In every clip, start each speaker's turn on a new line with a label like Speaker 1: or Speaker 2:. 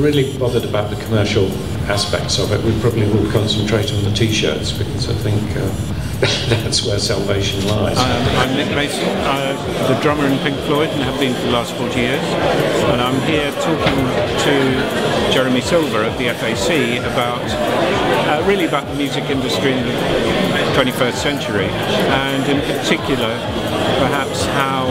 Speaker 1: really bothered about the commercial aspects of it, we probably will concentrate on the T-shirts, because I think that's where salvation lies.
Speaker 2: I'm Nick Mason, the drummer in Pink Floyd, and have been for the last 40 years. And I'm here talking to Jeremy Silver at the FAC about really about the music industry in the 21st century, and in particular perhaps how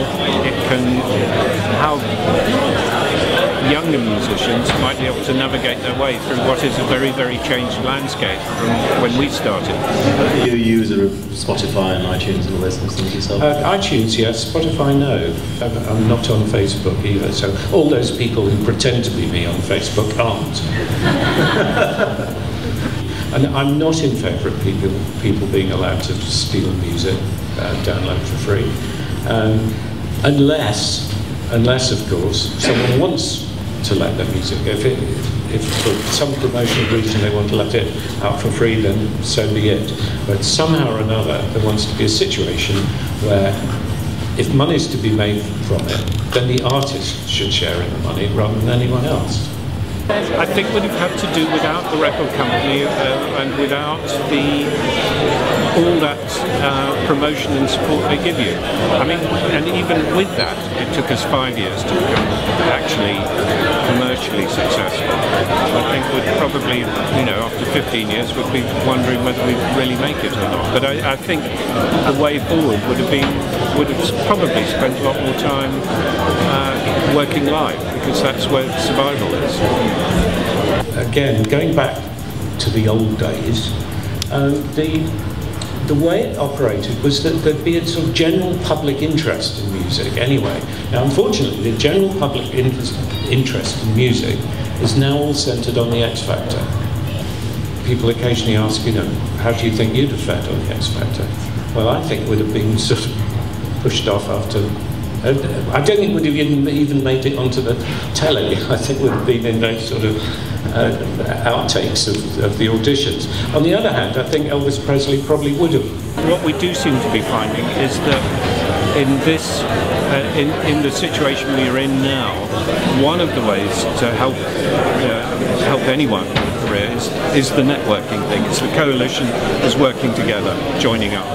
Speaker 2: younger musicians might be able to navigate their way through what is a very, very changed landscape from when we started.
Speaker 3: Are you a user of Spotify and iTunes and all those things yourself?
Speaker 1: iTunes, yes. Spotify, no. I'm not on Facebook either, so all those people who pretend to be me on Facebook aren't. And I'm not in favour of people being allowed to steal music, download for free, unless, of course, someone wants to let their music. If for some promotional reason they want to let it out for free, then so be it. But somehow or another, there wants to be a situation where, if money's to be made from it, then the artist should share in the money rather than anyone else.
Speaker 2: I think we'd have had to do without the record company and without all that promotion and support they give you. I mean, and even with that, it took us 5 years to become actually commercially successful. I think we'd probably, after 15 years, we'd be wondering whether we'd really make it or not. But I think the way forward would have probably spent a lot more time working live, because that's where survival is.
Speaker 1: Again, going back to the old days, the way it operated was that there'd be a sort of general public interest in music anyway. Now, unfortunately, the general public interest in music is now all centred on the X Factor. People occasionally ask, how do you think you'd have fared on the X Factor? Well, I think we'd have been sort of pushed off after. I don't think we'd have even made it onto the telly. I think we'd have been in those sort of outtakes of the auditions. On the other hand, I think Elvis Presley probably would have.
Speaker 2: What we do seem to be finding is that in this, in the situation we are in now, one of the ways to help anyone with a career is the networking thing. It's the coalition is working together, joining up.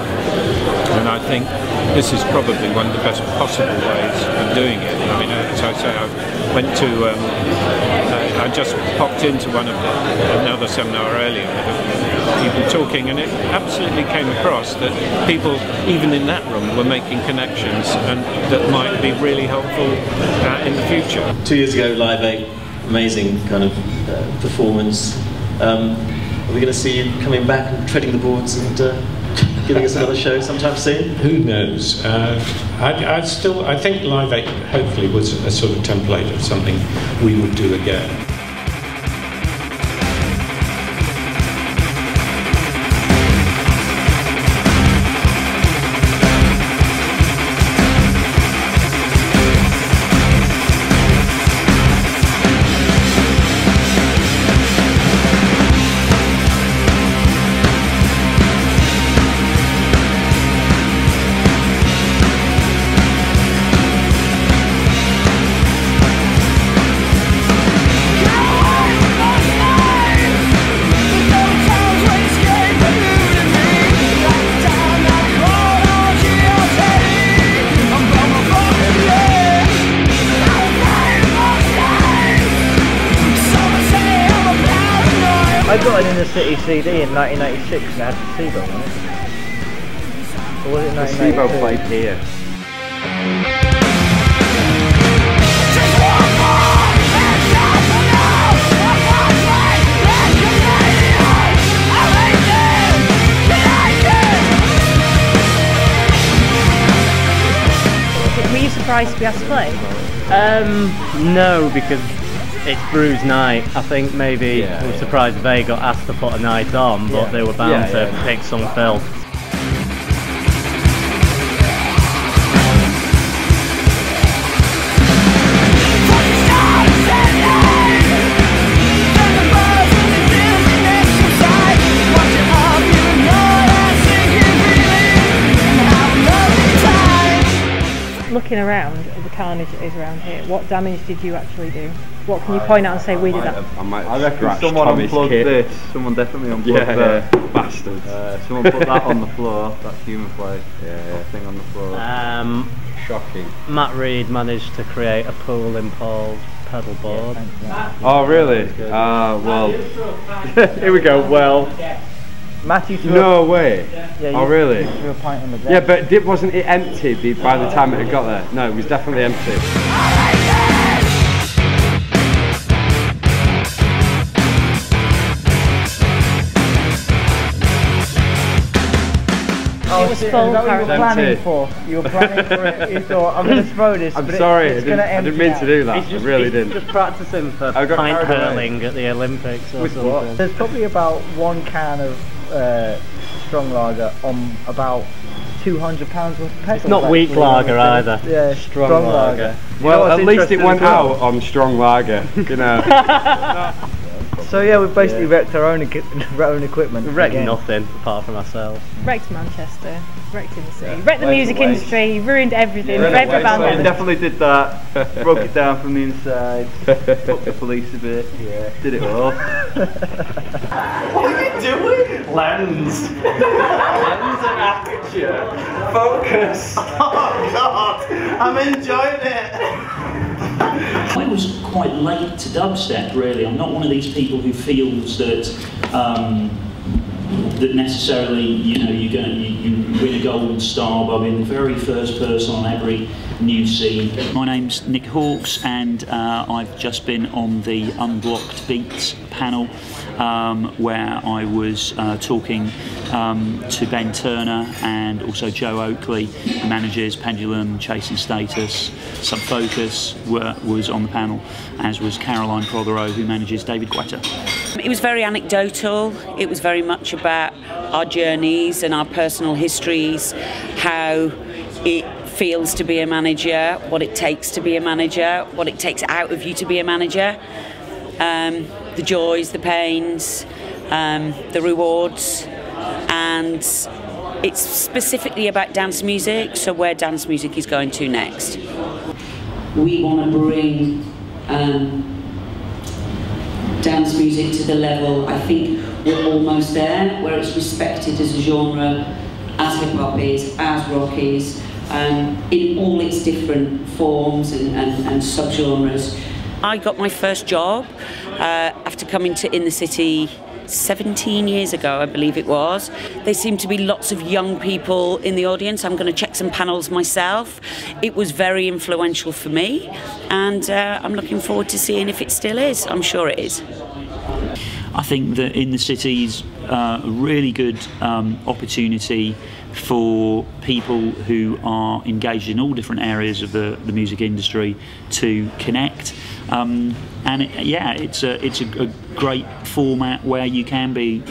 Speaker 2: And I think this is probably one of the best possible ways of doing it. I mean, as I say, I just popped into another seminar earlier with people talking, and it absolutely came across that people, even in that room, were making connections and that might be really helpful in the future.
Speaker 3: 2 years ago, Live 8, amazing kind of performance. Are we going to see you coming back and treading the boards and giving us another show sometime soon?
Speaker 1: Who knows? I think Live 8 hopefully was a sort of template of something we would do again.
Speaker 4: I got an Inner City CD in 1996 and it had the Seabolt on it. Or was it 1992?
Speaker 2: The Seabolt played here.
Speaker 5: Were you surprised to be asked to play?
Speaker 4: No, because it's Bruce night. I think maybe we were surprised they got asked to put a night on, but they were bound to pick some film.
Speaker 5: looking around at the carnage that is around here, what damage did you actually do? What can you point out and say we did that?
Speaker 6: I reckon someone unplugged this. Someone definitely unplugged that.
Speaker 7: Bastards.
Speaker 6: Someone put that on the floor. That's human play. Yeah. Thing on the floor.
Speaker 7: Shocking.
Speaker 4: Matt Reed managed to create a pool in Paul's pedal board.
Speaker 7: Oh really? Well. Here we go. Well.
Speaker 6: Matthew threw
Speaker 7: No way.
Speaker 6: Yeah,
Speaker 7: oh really?
Speaker 6: Threw a pint on the deck.
Speaker 7: Yeah, but wasn't it empty by the time it had got there? No, it was definitely empty.
Speaker 5: It was full.
Speaker 6: That what you were planning for? You were planning for it. You thought, I'm going to throw this.
Speaker 7: I'm sorry, I didn't mean to do that. I really didn't.
Speaker 4: Just practicing for pint hurling at the Olympics or something.
Speaker 6: What? There's probably about 1 can of strong lager on about £200 worth of petrol.
Speaker 4: It's not weak lager either.
Speaker 6: Yeah, strong lager.
Speaker 7: Well, at least it went out on strong lager, you know.
Speaker 6: So yeah, we've basically wrecked our own equipment.
Speaker 4: We wrecked nothing apart from ourselves.
Speaker 5: Wrecked Manchester, wrecked in the city, wrecked the music industry, ruined everything for every band.
Speaker 6: We definitely did that. Broke it down from the inside. Fucked the police a bit. Yeah, did it all.
Speaker 8: What are you doing? Lens. Lens and aperture. Focus. Oh God, I'm enjoying it.
Speaker 9: I was quite late to dubstep, really. I'm not one of these people who feels that that necessarily, you know, you win a gold star by being the very first person on every new scene. My name's Nick Halkes, and I've just been on the Unblocked Beats panel, where I was talking to Ben Turner and also Joe Oakley, who manages Pendulum, Chasing Status, Subfocus, was on the panel, as was Caroline Prothero, who manages David Guetta.
Speaker 10: It was very anecdotal. It was very much about our journeys and our personal histories, how it feels to be a manager, what it takes to be a manager, what it takes out of you to be a manager, the joys, the pains, the rewards, and it's specifically about dance music, so where dance music is going to next. We want to bring dance music to the level, I think we're almost there, where it's respected as a genre, as hip hop is, as rock is, in all its different forms and subgenres. I got my first job after coming to In the City 17 years ago, I believe it was. There seemed to be lots of young people in the audience. I'm going to check some panels myself. It was very influential for me, and I'm looking forward to seeing if it still is. I'm sure it is.
Speaker 9: I think that In the City is a really good opportunity for people who are engaged in all different areas of the music industry to connect. And it's a great format where you can be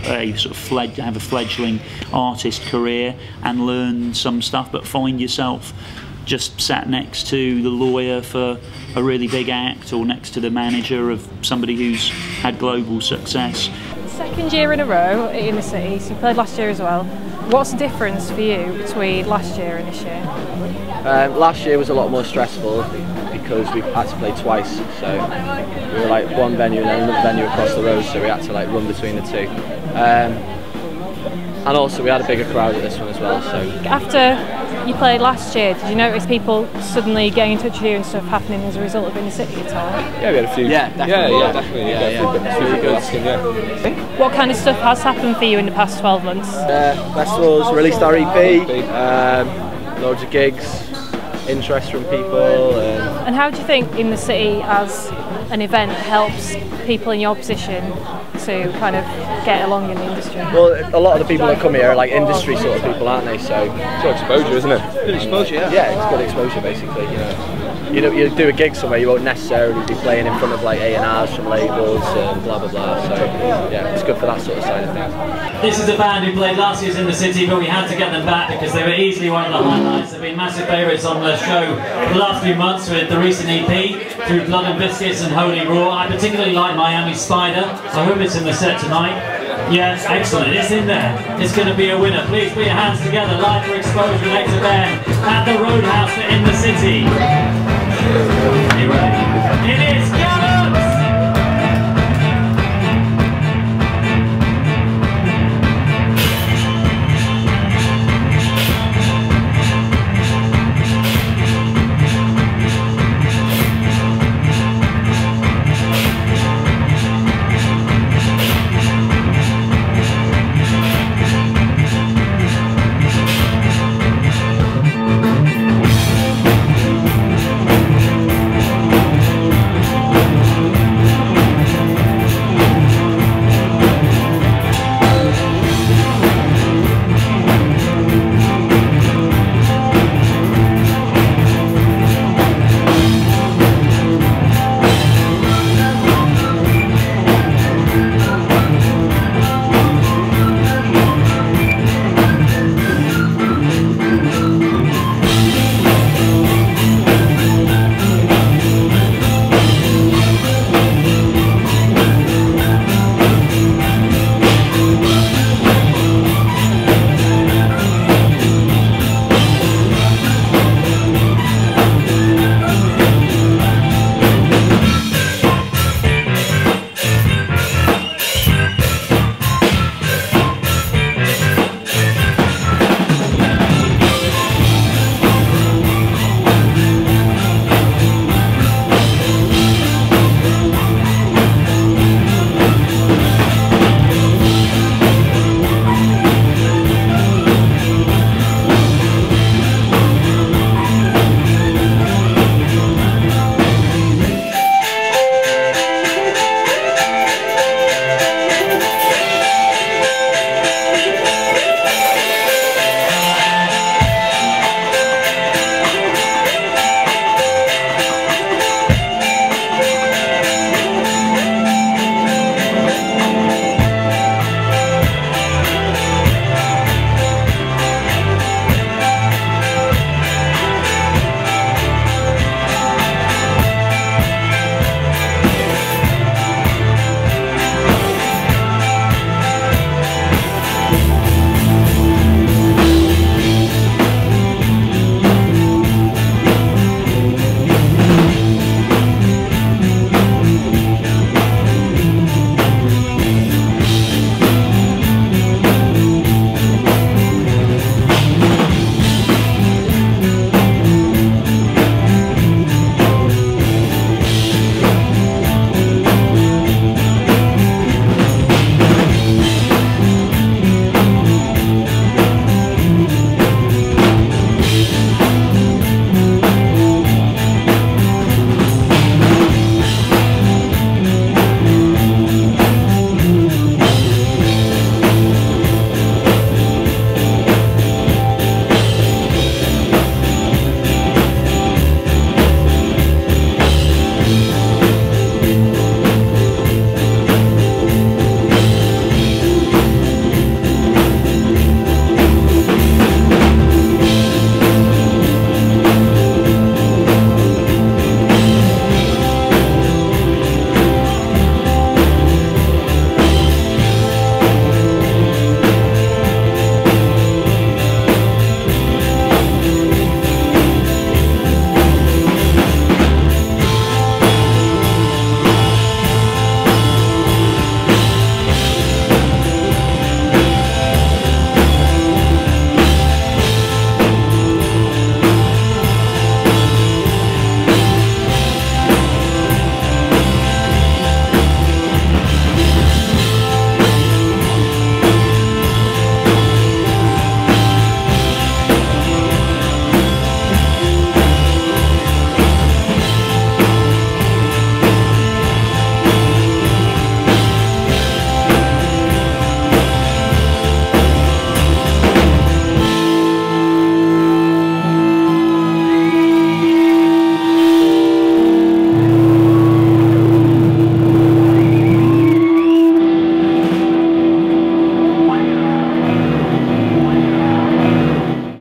Speaker 9: a sort of have a fledgling artist career and learn some stuff, but find yourself just sat next to the lawyer for a really big act, or next to the manager of somebody who's had global success.
Speaker 5: Second year in a row in the city, so you played last year as well. What's the difference for you between last year and this year?
Speaker 11: Last year was a lot more stressful because we had to play twice, so we were like one venue and then another venue across the road, so we had to like run between the two. And also we had a bigger crowd at this one as well. So
Speaker 5: after you played last year, did you notice people suddenly getting in touch with you and stuff happening as a result of In the City at all?
Speaker 7: Yeah, we had a few.
Speaker 11: Yeah, definitely.
Speaker 7: Yeah.
Speaker 5: What kind of stuff has happened for you in the past 12 months?
Speaker 11: Festivals, released our EP, loads of gigs, interest from people.
Speaker 5: And how do you think In the City as an event helps people in your position to kind of get along in the industry?
Speaker 11: Well, a lot of the people that come here are like industry sort of people, aren't they? So
Speaker 7: it's good exposure, isn't it?
Speaker 11: Good exposure, yeah. Yeah, it's good exposure basically. You do a gig somewhere, you won't necessarily be playing in front of like A&Rs from labels and blah blah blah. So yeah, it's good for that sort of side of things.
Speaker 12: This is a band who played last year's In the City, but we had to get them back because they were easily one of the highlights. They've been massive favourites on the show for the last few months with the recent EP, through Blood and Biscuits and Holy Raw. I particularly like Miami Spider. I hope it's in the set tonight. Yes, excellent. It's in there. It's going to be a winner. Please put your hands together. Live for exposure next event at the Roadhouse in the city. Are you ready? It is.